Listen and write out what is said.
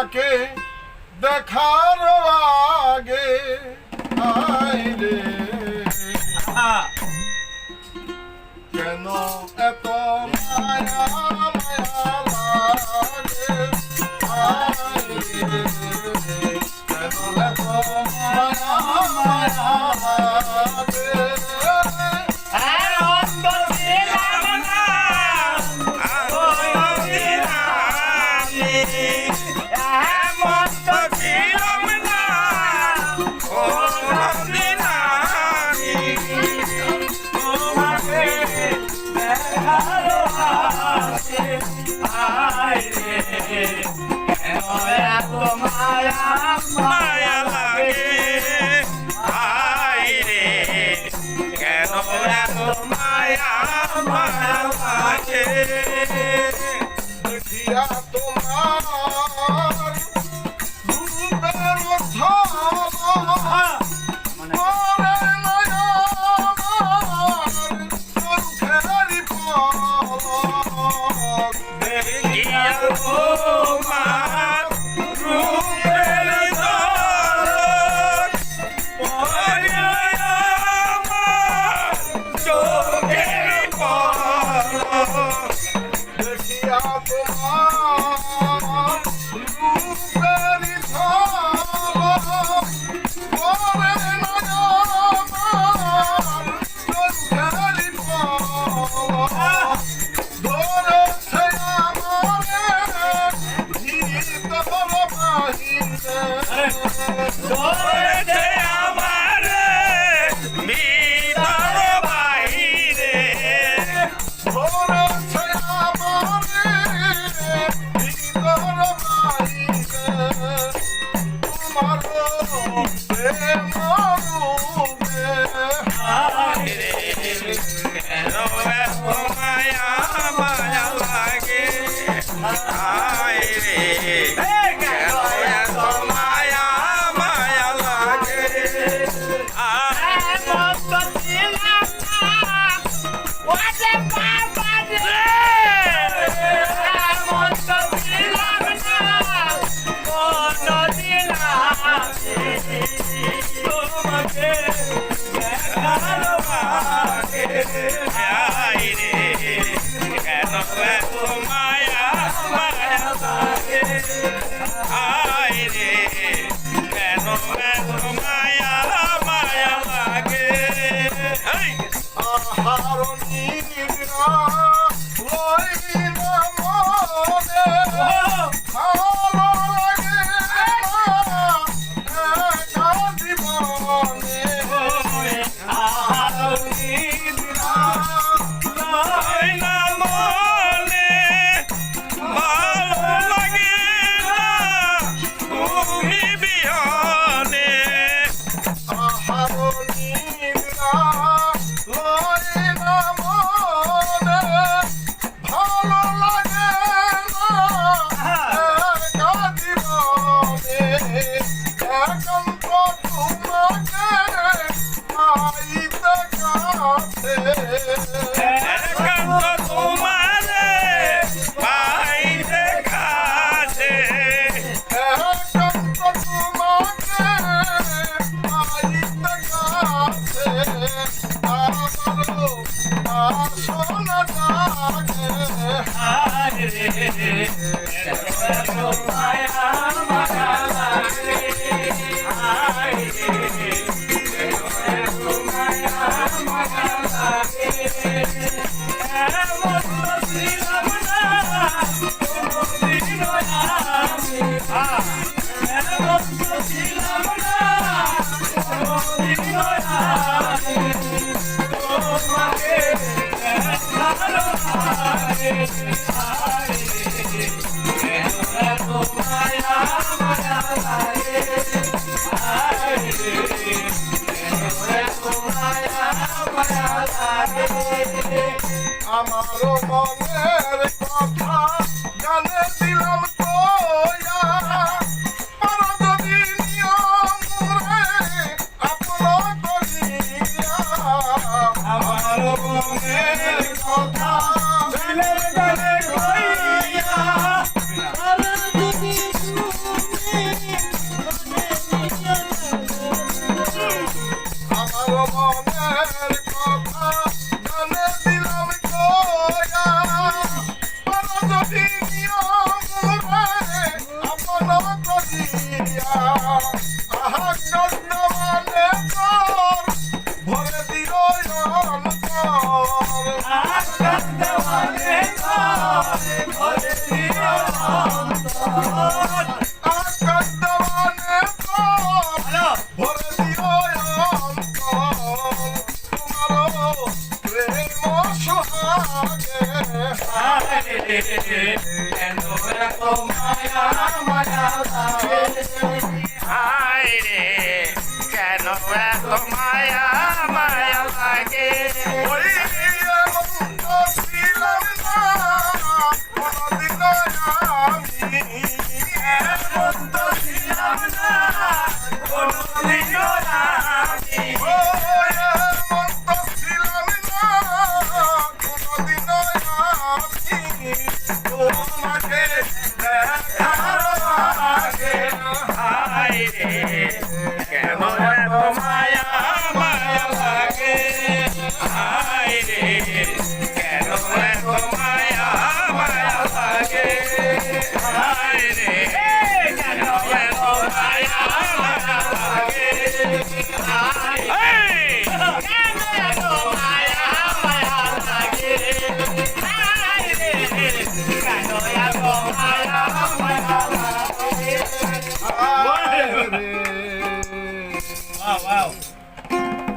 তোমাকে দেখার আগে আইরে কেন এত মায়া মায়া লাগে আইরে কেন এত মায়া মায়া লাগে মায়া লাগে আইরে কেন এত মায়া মায়া লাগে দেখিয়া তোমার রূপের ঝলক পরে নয়া আমার চোখের পলক দেখিয়া তোমার রূপের ঝলক পরে আমার চোখের পলক দেখিয়া তোমার রূপের ঝলক পরে নয়া আমার চোখের পলক ধরেছে আমারে ভিতর বাহিরে ধরেছে আমারে ভিতর বাহিরে ধরেছে আমারে ভিতর বাহিরে তোমার প্রেম রূপে আইরে কেন এত মায়া মায়া লাগে আইরে কেন এত মায়া মায়া লাগে তোমাকে আইরে কেন এত মায়া মায়া লাগে আইরে কেন এত মায়া মায়া লাগে আহার নিদ্রা লইনা মনে ভালো লাগে না একা জীবনে আহার নিদ্রা লইনা মনে ভালো লাগে না তুমি বিহনে আহার নিদ্রা লইনা মনে ভালো লাগে না একা জীবনে একান্ত তোমাকে পাইতে কাছে একান্ত তোমারে পাইতে কাছে একান্ত তোমাকে পাইতে কাছে আমারও বাসনা জাগে আমারও মনের কথা জানে দিলাম তোয়া আর যদি নিয়ম রে আপন করিয়া আমারও মনের কথা জানে কইয়া আর যদি লাগে হায় রে কেন এত মায়া মায়া লাগে হায় রে কেন এত